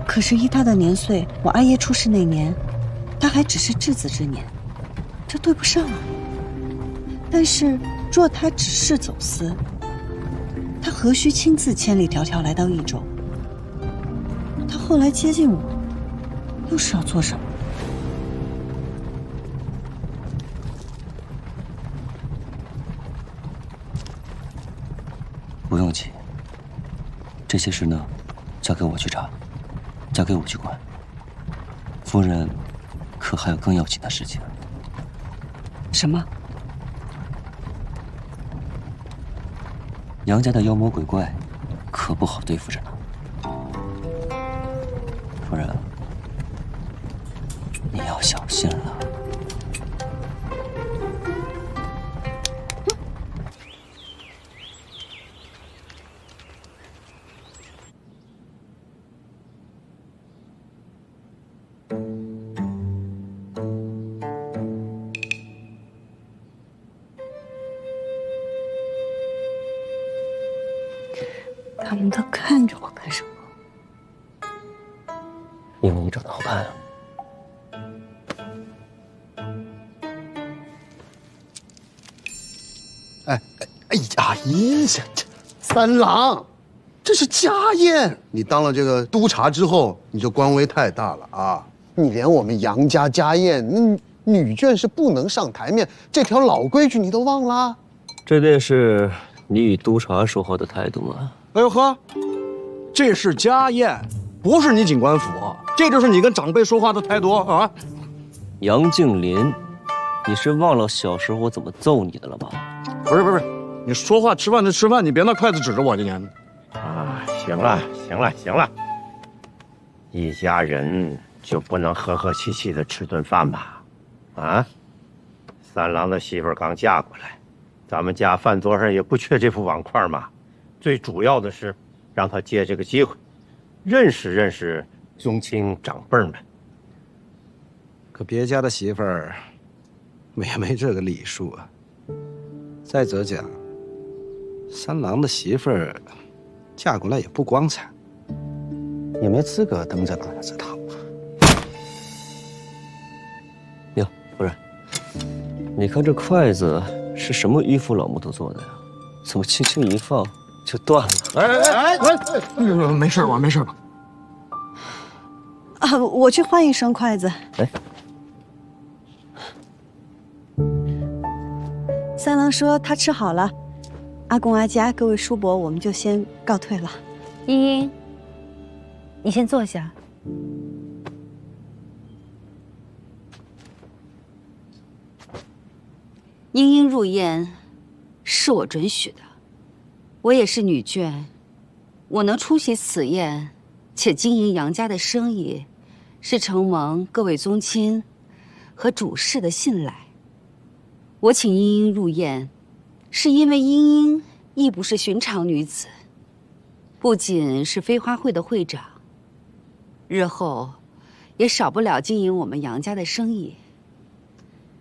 可是依他的年岁，我阿爷出事那年，他还只是稚子之年，这对不上啊。但是若他只是走私，他何须亲自千里迢迢来到益州？他后来接近我，又是要做什么？不用急，这些事呢，交给我去查，交给我去管。夫人，可还有更要紧的事情？什么？杨家的妖魔鬼怪，可不好对付着呢。夫人，你要小心了。他们都看着我干什么？因为你长得好看啊。哎呀，三郎，这是家宴，你当了这个督察之后，你这官威太大了啊！你连我们杨家家宴，女眷是不能上台面，这条老规矩你都忘了？这便是你与督察说话的态度吗？哎呦呵，这是家宴，不是你警官府，这就是你跟长辈说话的态度啊！杨敬林，你是忘了小时候我怎么揍你的了吧？不是，你说话吃饭就吃饭，你别拿筷子指着我，今天。啊，行了，一家人就不能和和气气的吃顿饭吧？啊，三郎的媳妇刚嫁过来，咱们家饭桌上也不缺这副碗筷嘛。最主要的是，让他借这个机会，认识认识宗亲长辈们。可别家的媳妇儿，也没这个礼数啊。再者讲，三郎的媳妇儿嫁过来也不光彩，也没资格登这老爷子堂。哟，夫人，你看这筷子是什么迂腐老木头做的呀？怎么轻轻一放就断了？没事吧？啊，我去换一双筷子。哎，三郎说他吃好了，阿公阿家各位叔伯，我们就先告退了。茵茵，你先坐下。茵茵入宴，是我准许的。我也是女眷，我能出席此宴，且经营杨家的生意，是承蒙各位宗亲和主事的信赖。我请茵茵入宴，是因为茵茵亦不是寻常女子，不仅是飞花会的会长，日后也少不了经营我们杨家的生意，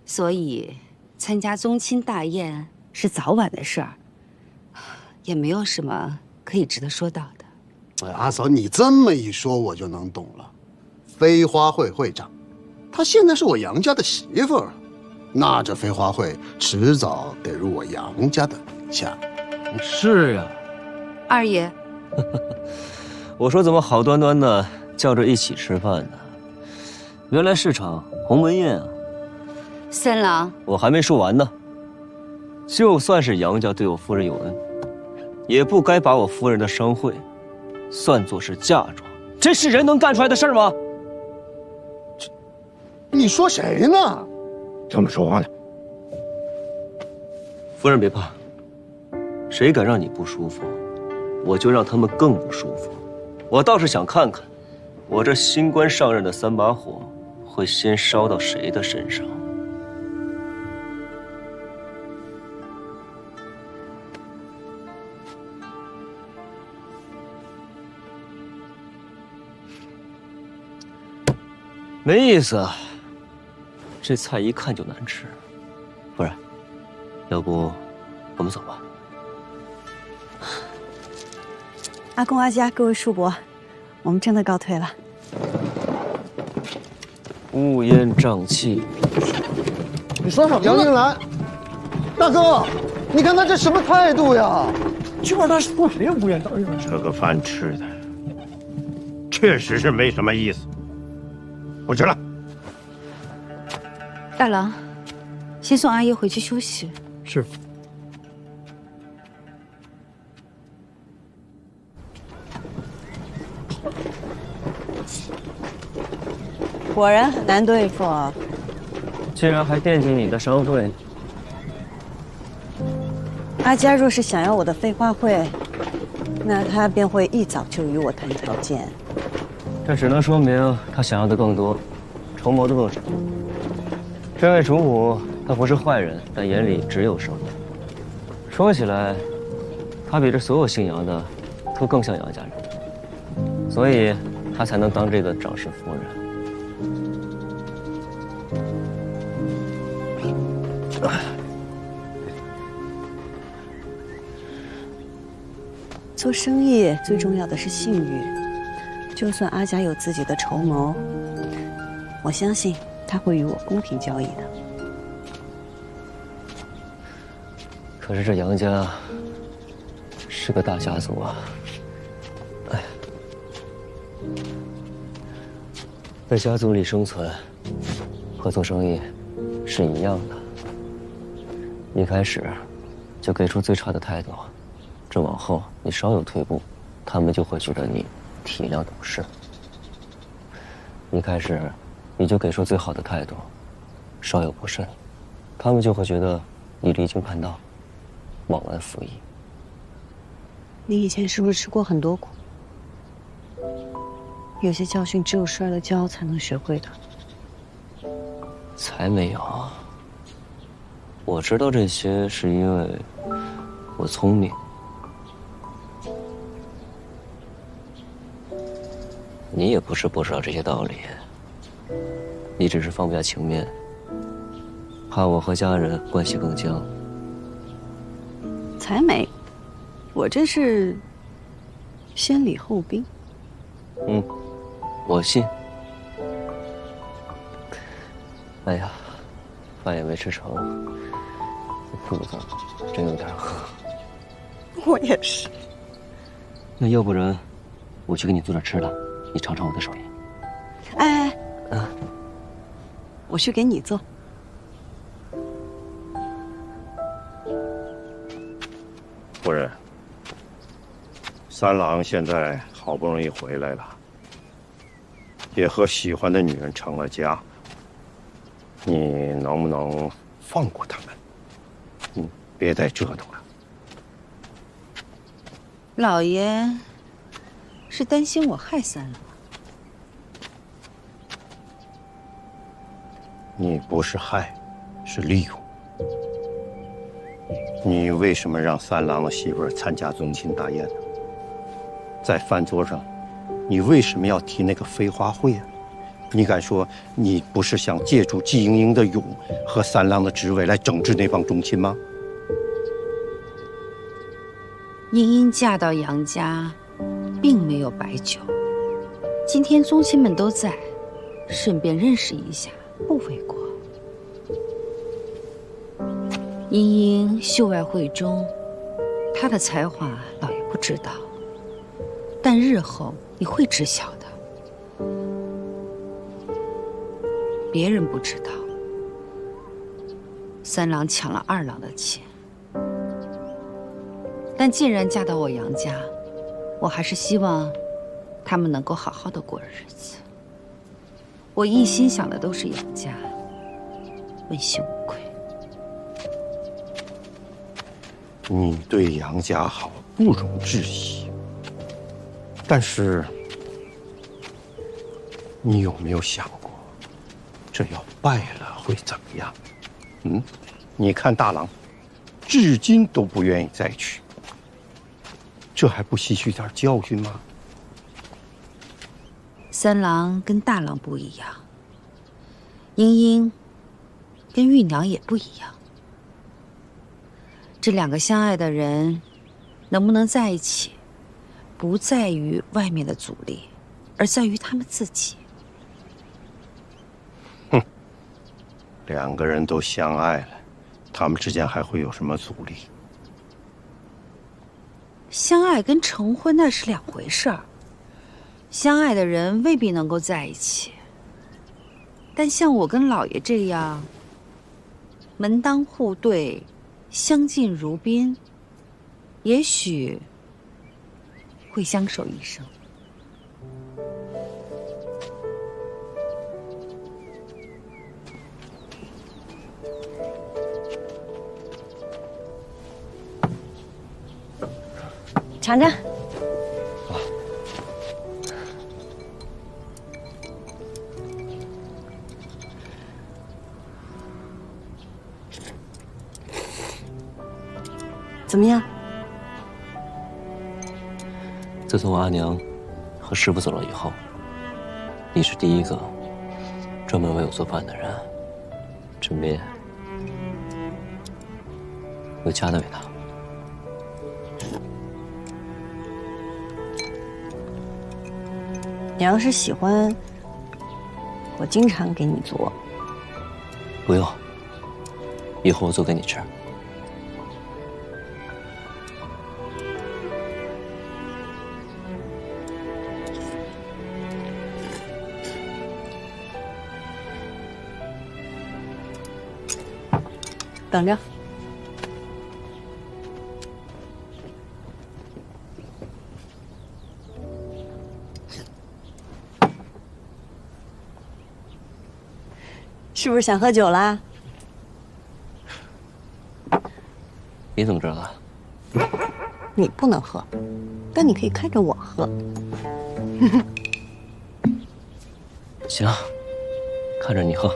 所以参加宗亲大宴是早晚的事儿，也没有什么可以值得说到的。哎，阿嫂，你这么一说，我就能懂了。飞花会会长，她现在是我杨家的媳妇儿，那这飞花会迟早得入我杨家的名下。是呀，二爷，我说怎么好端端的叫着一起吃饭呢？原来是场鸿门宴啊！三郎，我还没说完呢。就算是杨家对我夫人有恩，也不该把我夫人的商会算作是嫁妆。这是人能干出来的事吗？你说谁呢？这么说话呢？夫人别怕，谁敢让你不舒服，我就让他们更不舒服。我倒是想看看，我这新官上任的3把火会先烧到谁的身上。没意思啊，这菜一看就难吃。夫人，要不我们走吧？阿公阿家各位叔伯，我们真的告退了。乌烟瘴气。你说什么？杨静兰，大哥，你看他这什么态度呀？今晚他说谁乌烟瘴气？这个饭吃的，确实是没什么意思。不吃了。大郎，先送阿姨回去休息。是。果然很难对付啊！竟然还惦记你的商会。阿佳若是想要我的飞花会，那他便会一早就与我谈条件。这只能说明他想要的更多，筹谋的更少。这位主母，他不是坏人，但眼里只有生意。说起来，他比这所有姓杨的都更像杨家人，所以他才能当这个长氏夫人。做生意最重要的是信誉，就算阿佳有自己的筹谋，我相信他会与我公平交易的。可是这杨家是个大家族啊，哎，在家族里生存和做生意是一样的。一开始就给出最差的态度，这往后你稍有退步，他们就会觉得你体谅懂事。一开始你就给出最好的态度，稍有不慎，他们就会觉得你离经叛道，忘恩负义。你以前是不是吃过很多苦？有些教训只有摔了跤才能学会的。才没有，我知道这些是因为我聪明。你也不是不知道这些道理，你只是放不下情面，怕我和家人关系更僵。才没，我这是先礼后兵。嗯，我信。哎呀，饭也没吃成，这肚子真有点饿。我也是。那要不然，我去给你做点吃的，你尝尝我的手艺。哎，我去给你做。夫人，三郎现在好不容易回来了，也和喜欢的女人成了家，你能不能放过他们？别再折腾了。老爷是担心我害三郎？你不是害，是利用。你为什么让三郎的媳妇儿参加宗亲大宴呢？在饭桌上，你为什么要提那个飞花会啊？你敢说你不是想借助季莹莹的勇和三郎的职位来整治那帮宗亲吗？茵茵嫁到杨家，并没有白久。今天宗亲们都在，顺便认识一下，不为过。茵茵秀外慧中，她的才华老爷不知道，但日后你会知晓的。别人不知道，三郎抢了二郎的钱，但既然嫁到我杨家，我还是希望他们能够好好的过日子。我一心想的都是杨家，问心无愧。你对杨家好，不容置疑。但是，你有没有想过，这要败了会怎么样？你看大郎，至今都不愿意再娶，这还不吸取点教训吗？三郎跟大郎不一样，茵茵跟玉娘也不一样。这两个相爱的人能不能在一起，不在于外面的阻力，而在于他们自己。两个人都相爱了，他们之间还会有什么阻力？相爱跟成婚那是两回事儿。相爱的人未必能够在一起，但像我跟老爷这样门当户对、相敬如宾，也许会相守一生。尝尝。怎么样？自从我阿娘和师傅走了以后，你是第一个专门为我做饭的人。这面有家的味道。你要是喜欢，我经常给你做。不用，以后我做给你吃。等着。是不是想喝酒啦？你怎么知道的？你不能喝，但你可以看着我喝。行，看着你喝。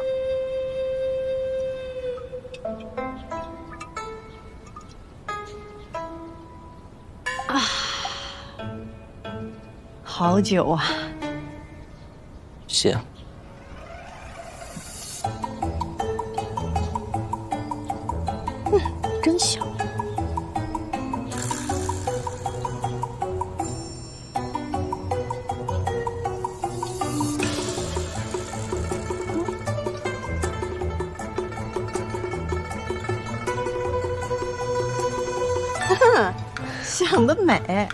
好酒啊！谢。真香。想得美。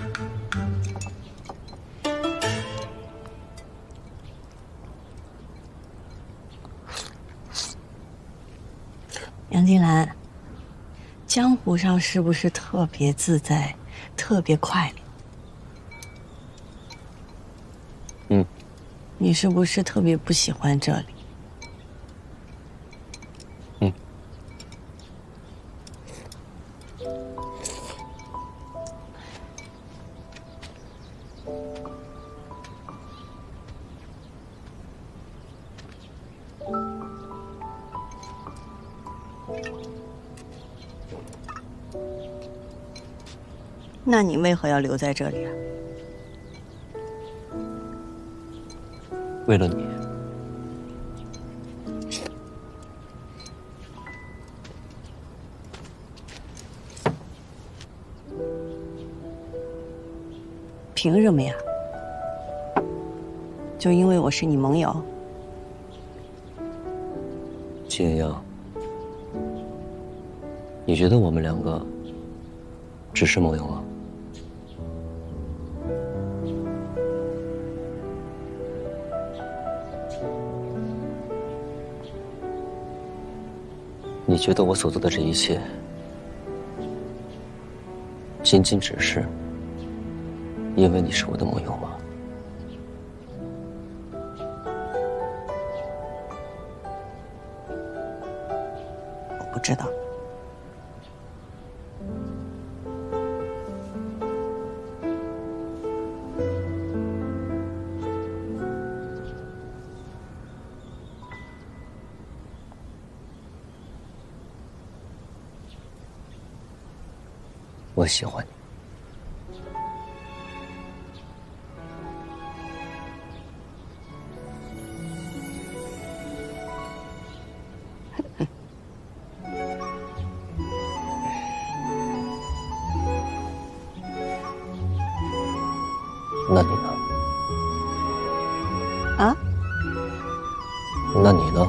杨金兰，江湖上是不是特别自在，特别快乐？你是不是特别不喜欢这里？那你为何要留在这里啊？为了你。凭什么呀？就因为我是你盟友？秦妍阳，你觉得我们两个只是盟友吗？你觉得我所做的这一切，仅仅只是因为你是我的盟友吗？我不知道。我喜欢你。那你呢？啊？那你呢？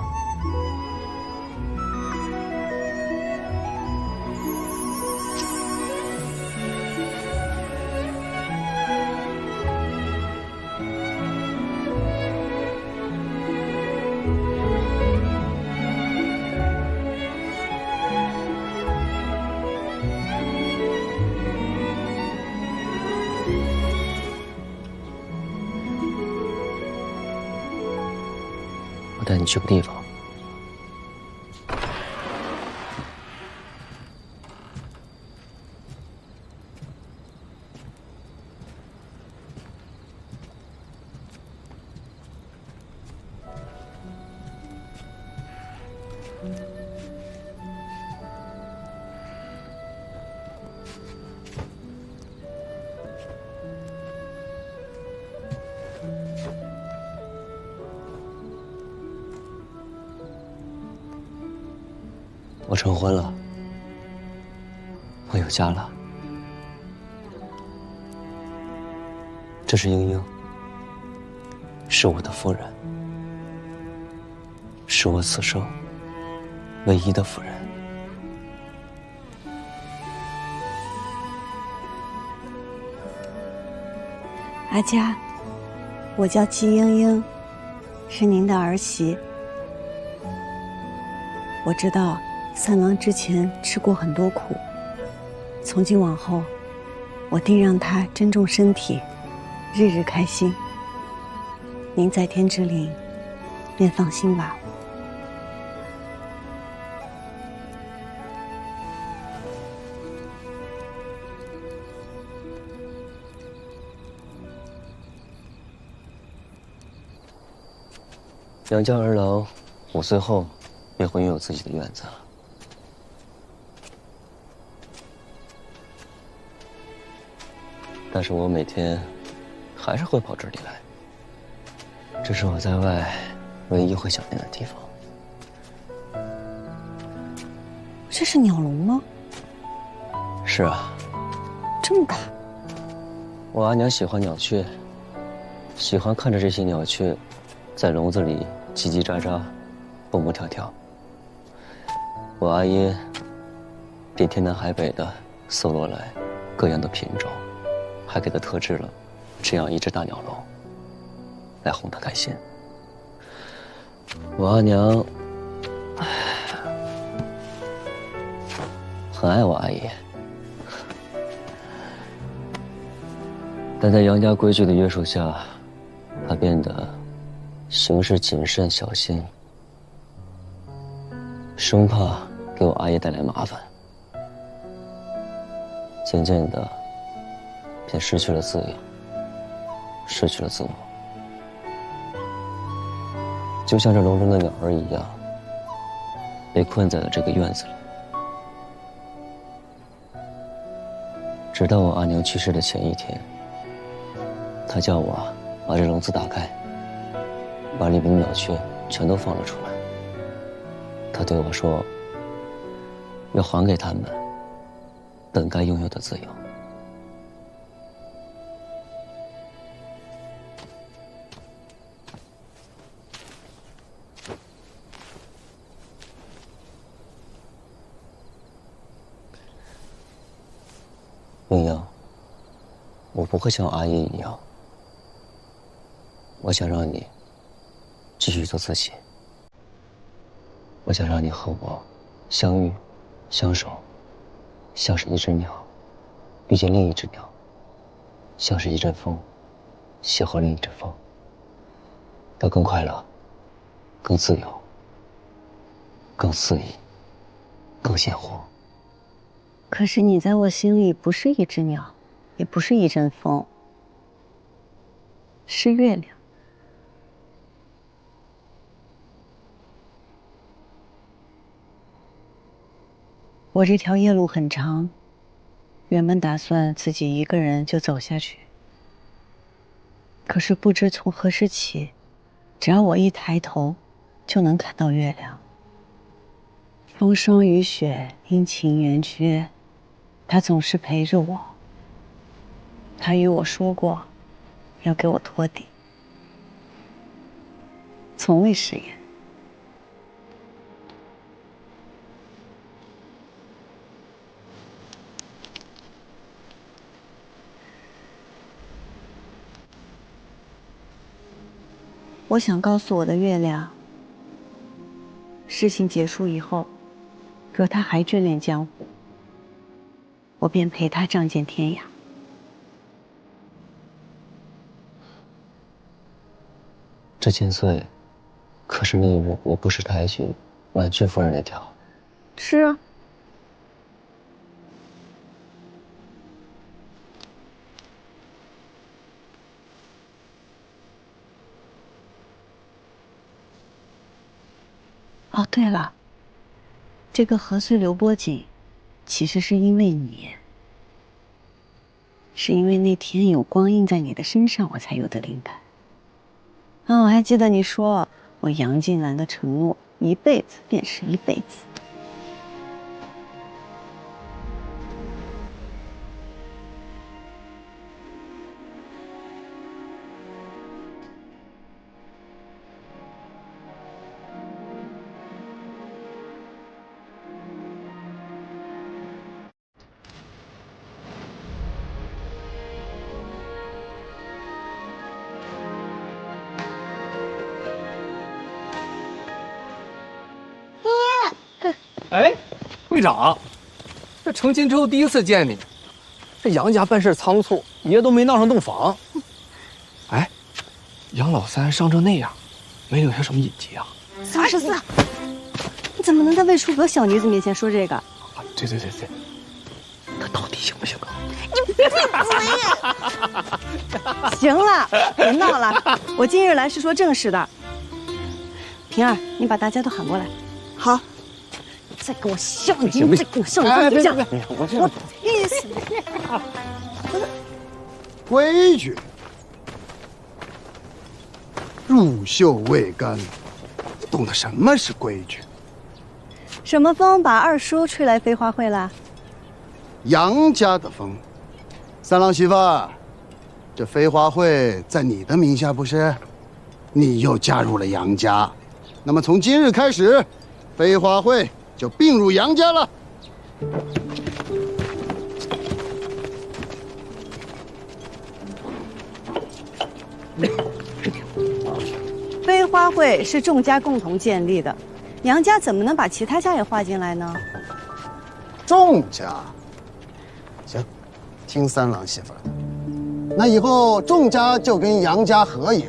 我带你去个地方。我成婚了，我有家了。这是英英，是我的夫人，是我此生唯一的夫人。阿佳，我叫季英英，是您的儿媳。我知道三郎之前吃过很多苦，从今往后，我定让他珍重身体，日日开心。您在天之灵，便放心吧。杨家儿郎5岁后便会拥有自己的院子。但是我每天还是会跑这里来，这是我在外唯一会想念的地方。这是鸟笼吗？是啊，这么大。我阿娘喜欢鸟雀，喜欢看着这些鸟雀在笼子里叽叽喳喳，蹦蹦跳跳。我阿爷便天南海北的搜罗来各样的品种，还给他特制了这样一只大鸟笼，来哄他开心。我阿娘很爱我阿爷，但在杨家规矩的约束下，她变得行事谨慎小心，生怕给我阿爷带来麻烦。渐渐的，便失去了自由，失去了自我，就像这笼中的鸟儿一样，被困在了这个院子里。直到我阿娘去世的前一天，她叫我把这笼子打开，把里面的鸟雀全都放了出来。她对我说，要还给他们本该拥有的自由。英英，我不会像我阿姨一样，我想让你继续做自己。我想让你和我相遇、相守，像是一只鸟遇见另一只鸟，像是一阵风邂逅另一阵风，要更快乐、更自由、更肆意、更鲜活。可是你在我心里不是一只鸟，也不是一阵风，是月亮。我这条夜路很长，原本打算自己一个人就走下去。可是不知从何时起，只要我一抬头，就能看到月亮。风霜雨雪，阴晴圆缺，他总是陪着我。他与我说过，要给我托底。从未食言。我想告诉我的月亮，事情结束以后，若他还眷恋江湖，我便陪他仗剑天涯。这千岁，可是那我不识抬举婉君夫人那条。是啊。哦，对了，这个河碎流波锦，其实是因为你，是因为那天有光印在你的身上，我才有的灵感。啊，我还记得你说我杨静兰的承诺，一辈子便是一辈子。哎，会长，这成亲之后第一次见你，这杨家办事仓促，爷都没闹上洞房。哎，杨老三伤成那样，没留下什么隐疾啊34，你怎么能在魏书阁小女子面前说这个？对，他到底行不行啊？你闭嘴！行了，别闹了，我今日来是说正事的。平儿，你把大家都喊过来。好。再给我上一斤，再给我上一斤，我意思。规矩，入袖未干，你懂得什么是规矩？什么风把二叔吹来飞花会了？杨家的风。三郎媳妇儿，这飞花会在你的名下不是？你又加入了杨家，那么从今日开始，飞花会就并入杨家了。飞花会是众家共同建立的，杨家怎么能把其他家也划进来呢？众家，行，听三郎媳妇的。那以后众家就跟杨家合营，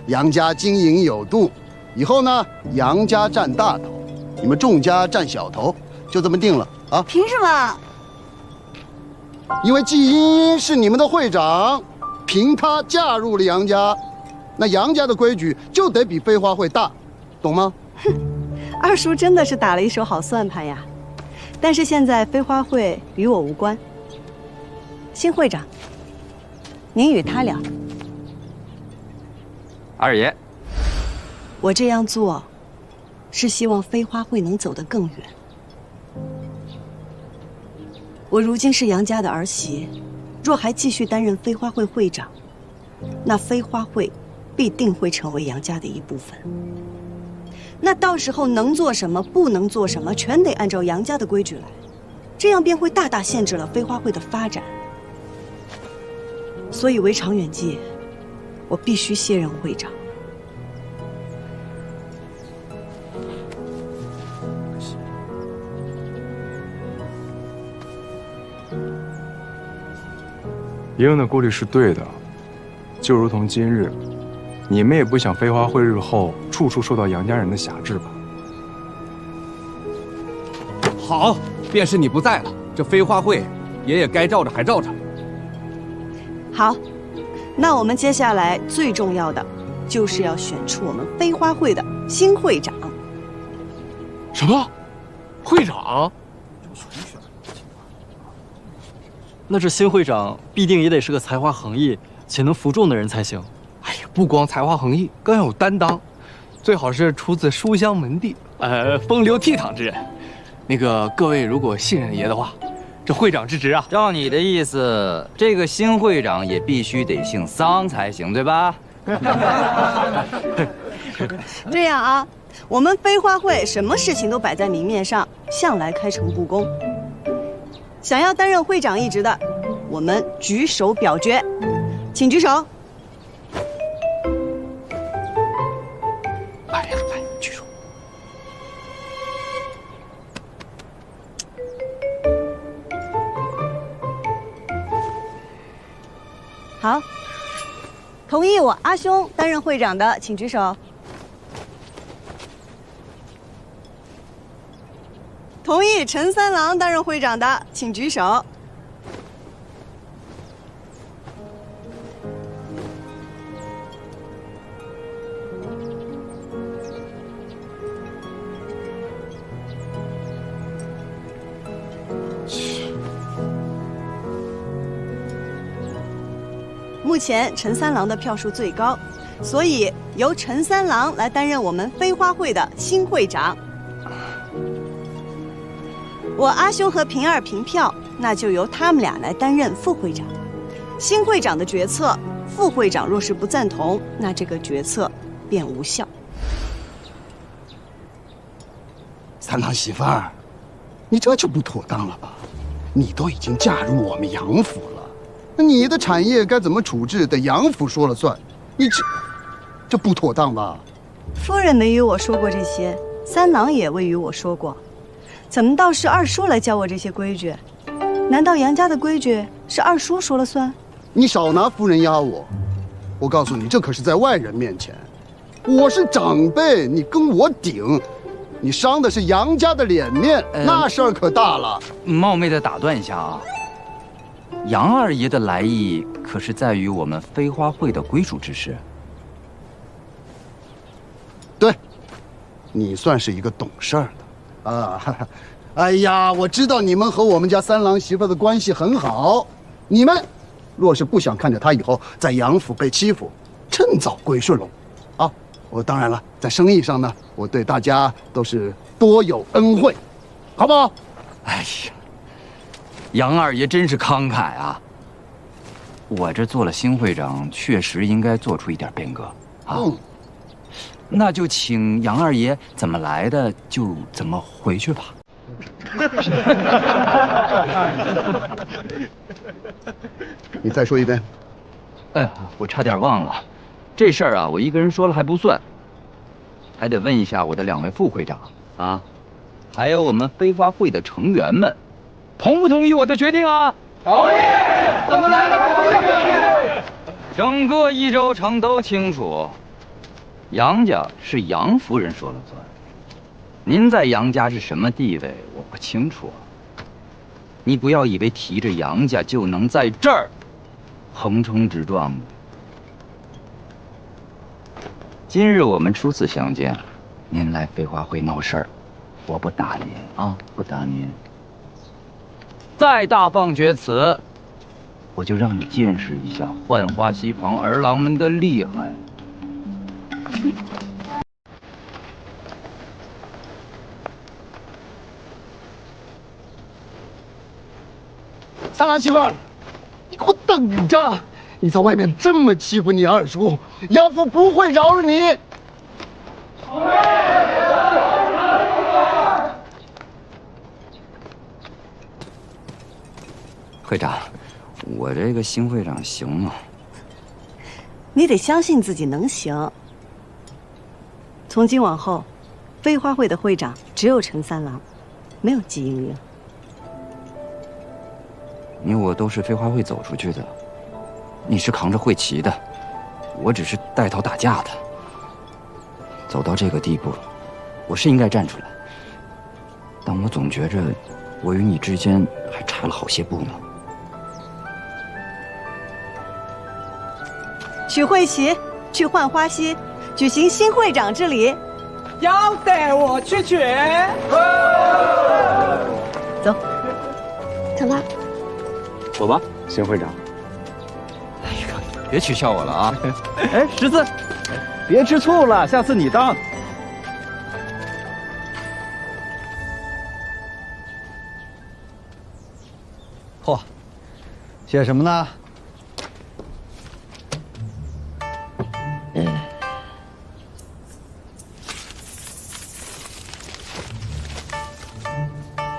杨家经营有度，以后呢，杨家占大头。你们众家占小头，就这么定了啊？凭什么？因为季茵茵是你们的会长，凭她嫁入了杨家，那杨家的规矩就得比飞花会大，懂吗？哼，二叔真的是打了一手好算盘呀。但是现在飞花会与我无关。新会长，您与他聊。二爷，我这样做。是希望飞花会能走得更远。我如今是杨家的儿媳，若还继续担任飞花会会长，那飞花会必定会成为杨家的一部分。那到时候能做什么，不能做什么，全得按照杨家的规矩来，这样便会大大限制了飞花会的发展。所以为长远计，我必须卸任会长。爷爷的顾虑是对的，就如同今日，你们也不想飞花会日后处处受到杨家人的辖制吧？好，便是你不在了，这飞花会，爷爷该罩着还罩着。好，那我们接下来最重要的，就是要选出我们飞花会的新会长。什么？会长？那这新会长必定也得是个才华横溢且能服众的人才行。哎呀，不光才华横溢，更要有担当，最好是出自书香门第，风流倜傥之人。那个各位如果信任爷的话，这会长之职啊，照你的意思，这个新会长也必须得姓桑才行，对吧？这样啊，我们飞花会什么事情都摆在明面上，向来开诚布公。想要担任会长一职的，我们举手表决，请举手。来，举手。好，同意我阿兄担任会长的，请举手。同意陈三郎担任会长的，请举手。目前陈三郎的票数最高，所以由陈三郎来担任我们飞花会的新会长。我阿兄和平儿平票，那就由他们俩来担任副会长。新会长的决策，副会长若是不赞同，那这个决策便无效。三郎媳妇儿，你这就不妥当了吧？你都已经嫁入我们杨府了，那你的产业该怎么处置，得杨府说了算。你这不妥当吧？夫人没与我说过这些，三郎也未与我说过。怎么倒是二叔来教我这些规矩？难道杨家的规矩是二叔说了算？你少拿夫人压我！我告诉你，这可是在外人面前，我是长辈，你跟我顶，你伤的是杨家的脸面，那事儿可大了。冒昧的打断一下啊，杨二爷的来意可是在于我们飞花会的归属之事。对，你算是一个懂事儿的。啊，哎呀，我知道你们和我们家三郎媳妇的关系很好，你们若是不想看着他以后在杨府被欺负，趁早归顺喽。啊，我当然了，在生意上呢，我对大家都是多有恩惠，好不好？哎呀，杨二爷真是慷慨啊！我这做了新会长，确实应该做出一点变革啊。那就请杨二爷怎么来的就怎么回去吧。你再说一遍。哎呀，我差点忘了，这事儿啊，我一个人说了还不算，还得问一下我的2位副会长啊，还有我们飞花会的成员们，同不同意我的决定啊？同意。怎么来的？整个益州城都清楚。杨家是杨夫人说了算，您在杨家是什么地位，我不清楚啊。你不要以为提着杨家就能在这儿横冲直撞的。今日我们初次相见，您来飞花会闹事儿，我不打您啊，不打您。再大放厥词，我就让你见识一下浣花溪旁儿郎们的厉害。三郎媳妇儿，你给我等着！你在外面这么欺负你二叔，杨府不会饶了你。会长，我这个新会长行吗？你得相信自己能行。从今往后，飞花会的会长只有陈三郎，没有季莹莹。你我都是飞花会走出去的，你是扛着会旗的，我只是带头打架的。走到这个地步，我是应该站出来，但我总觉着我与你之间还差了好些步呢。取会旗，去浣花溪，举行新会长之礼。要带我去取。走，走吧。走吧，新会长。哎呀，别取笑我了啊！哎，十字，别吃醋了，下次你当。嚯，写什么呢？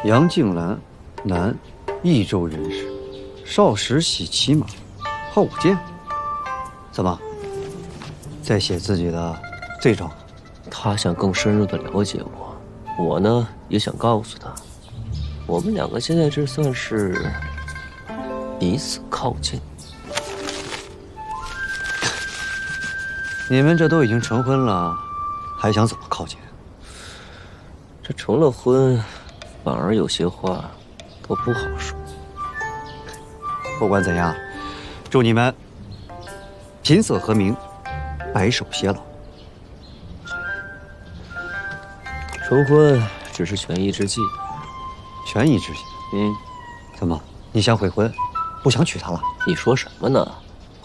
杨静兰，男，益州人士，少时喜骑马，好舞剑。怎么，在写自己的罪状？他想更深入的了解我，我呢也想告诉他，我们两个现在这算是彼此靠近。你们这都已经成婚了，还想怎么靠近？这成了婚，反而有些话都不好说。不管怎样，祝你们琴瑟和鸣，白首偕老。成婚只是权宜之计，权宜之计。怎么？你想悔婚，不想娶她了？你说什么呢？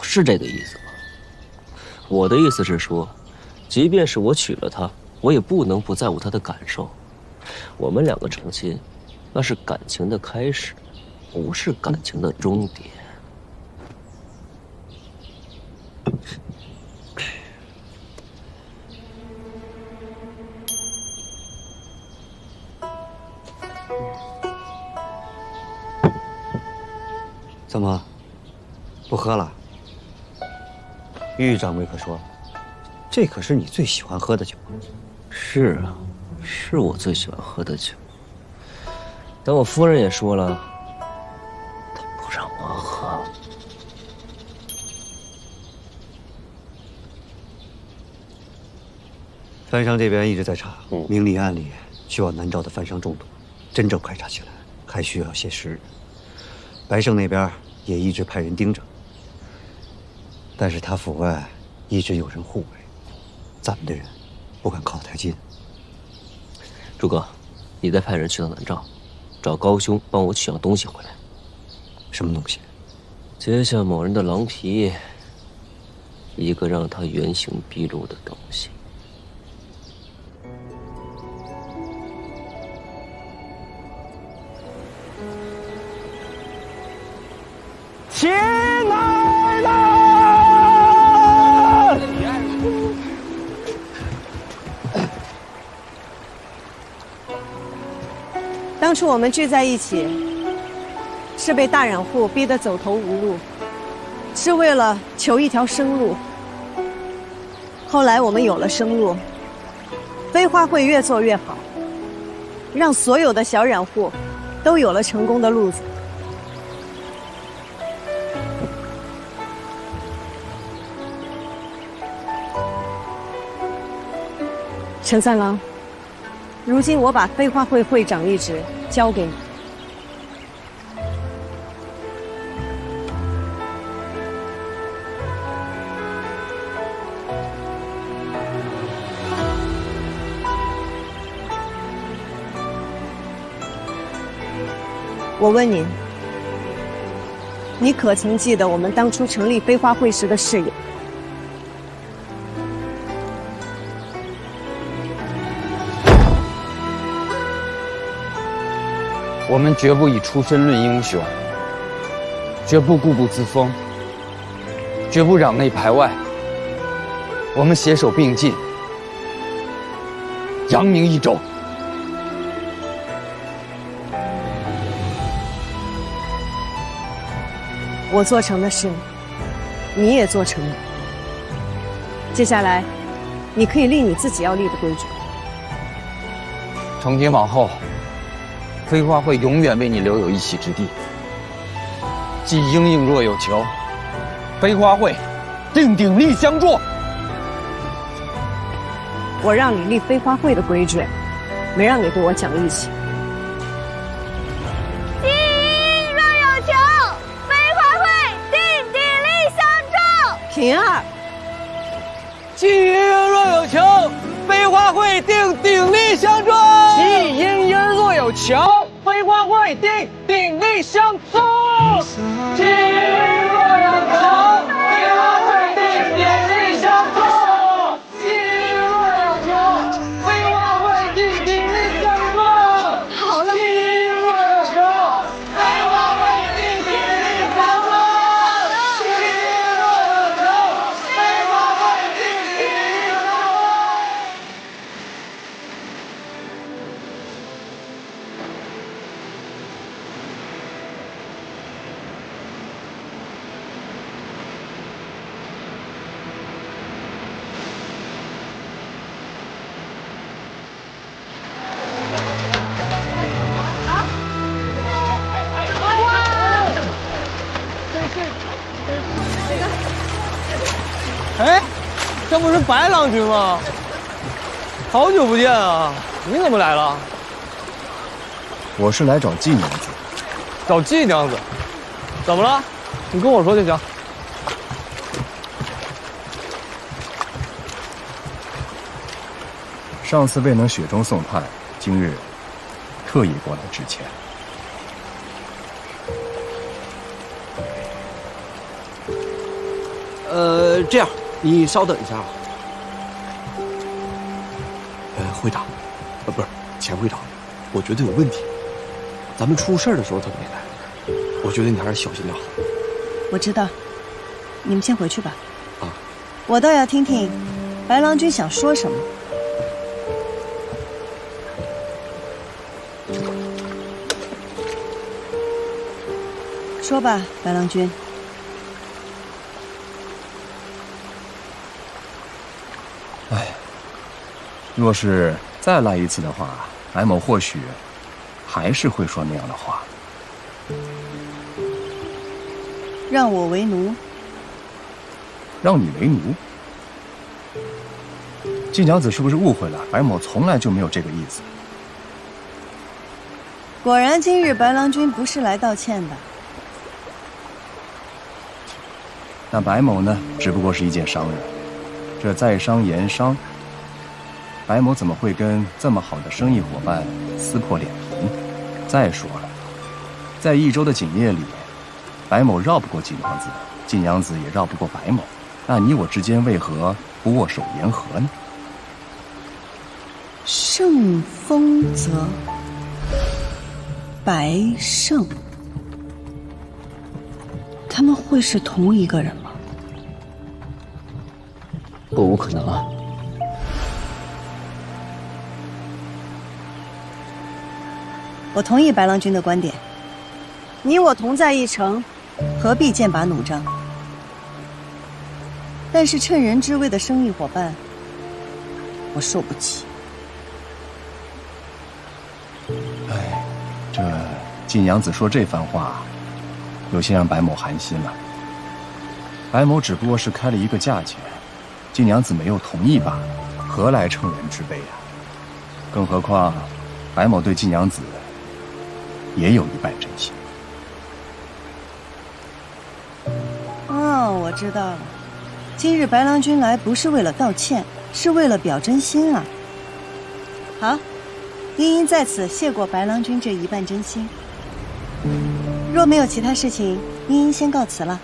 是这个意思吗？我的意思是说，即便是我娶了她，我也不能不在乎她的感受。我们两个成亲，那是感情的开始，不是感情的终点。怎么，不喝了？玉掌柜可说，这可是你最喜欢喝的酒。是啊，是我最喜欢喝的酒。但我夫人也说了，她不让我喝。番商这边一直在查，明里暗里需要南诏的番商众多，真正排查起来还需要些时日。白胜那边也一直派人盯着，但是他府外一直有人护卫，咱们的人不敢靠太近。朱哥，你再派人去到南诏，找高兄帮我取样东西回来。什么东西？揭下某人的狼皮，一个让他原形毕露的东西。亲来了！当初我们聚在一起，是被大染户逼得走投无路，是为了求一条生路。后来我们有了生路，飞花会越做越好，让所有的小染户都有了成功的路子。陈三郎，如今我把飞花会会长一职交给你。我问你，你可曾记得我们当初成立飞花会时的誓言？我们绝不以出身论英雄，绝不固步自封，绝不攘内排外。我们携手并进，扬名益州。我做成的事，你也做成了。接下来，你可以立你自己要立的规矩。从今往后，飞花会永远为你留有一席之地。既英英若有求，飞花会定鼎力相助。我让你立飞花会的规矩，没让你对我讲义气。既英若有求，飞花会定鼎力相助。平儿，既英若有求，飞花会定鼎力相助。既英英若有求，飞花会定鼎力相助。既英若有求，飞花会定鼎力相助。既英若有求，飞花会定鼎力相助。好了。既英若有求，飞花会定鼎力相助。既英若有求，飞花会定鼎力相助。白郎君吗？好久不见啊！你怎么来了？我是来找季娘子。找季娘子？怎么了？你跟我说就行。上次未能雪中送炭，今日特意过来致歉。这样，你稍等一下。会长，不是钱会长，我觉得有问题。咱们出事的时候他都没来，我觉得你还是小心点好。我知道，你们先回去吧。啊，我倒要听听白郎君想说什么。说吧，白郎君。若是再来一次的话，白某或许还是会说那样的话。让我为奴？让你为奴？季娘子是不是误会了？白某从来就没有这个意思。果然，今日白郎君不是来道歉的。那白某呢，只不过是一介商人，这在商言商。白某怎么会跟这么好的生意伙伴撕破脸皮？再说了，在益州的景业里，白某绕不过季娘子，季娘子也绕不过白某。那你我之间为何不握手言和呢？盛丰泽，白胜，他们会是同一个人吗？不可能啊！我同意白郎君的观点，你我同在一城，何必剑拔弩张？但是趁人之危的生意伙伴，我受不起。哎，这季娘子说这番话，有些让白某寒心了。白某只不过是开了一个价钱，季娘子没有同意罢了，何来乘人之危啊？更何况，白某对季娘子也有一半真心。哦，我知道了，今日白郎君来不是为了道歉，是为了表真心啊。好，茵茵在此谢过白郎君这一半真心。若没有其他事情，茵茵先告辞了。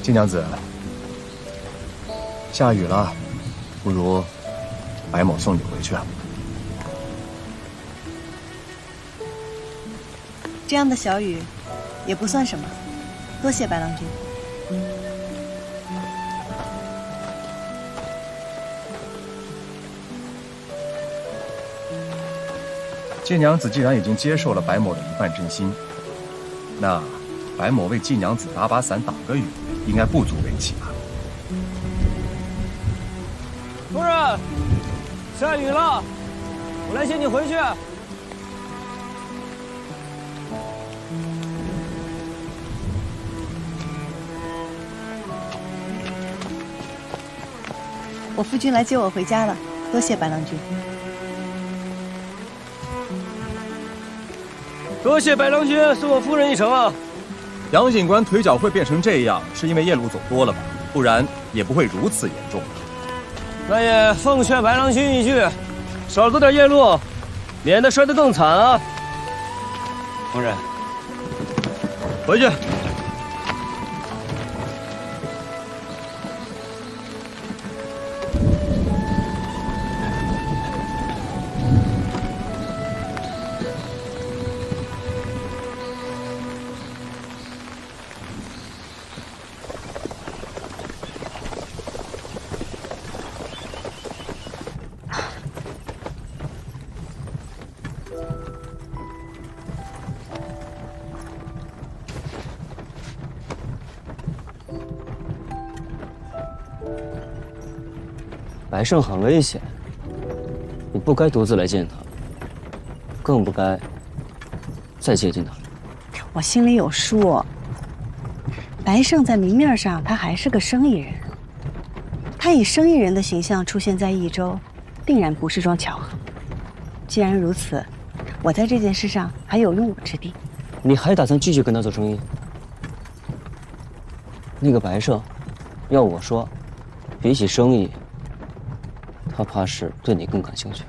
季娘子，下雨了，不如白某送你回去啊。这样的小雨，也不算什么，多谢白郎君。季娘子既然已经接受了白某的一半真心，那白某为季娘子打把伞挡个雨，应该不足为奇吧？夫人，下雨了，我来接你回去。我夫君来接我回家了，多谢白郎君。多谢白郎君送我夫人一程啊！杨警官腿脚会变成这样，是因为夜路走多了吧？不然也不会如此严重。那也奉劝白郎君一句，少走点夜路，免得摔得更惨啊！夫人，回去。白胜很危险，你不该独自来见他，更不该再接近他。我心里有数。白胜在明面上他还是个生意人，他以生意人的形象出现在益州，定然不是桩巧合。既然如此，我在这件事上还有用武之地。你还打算继续跟他做生意？那个白胜，要我说，比起生意，他怕是对你更感兴趣。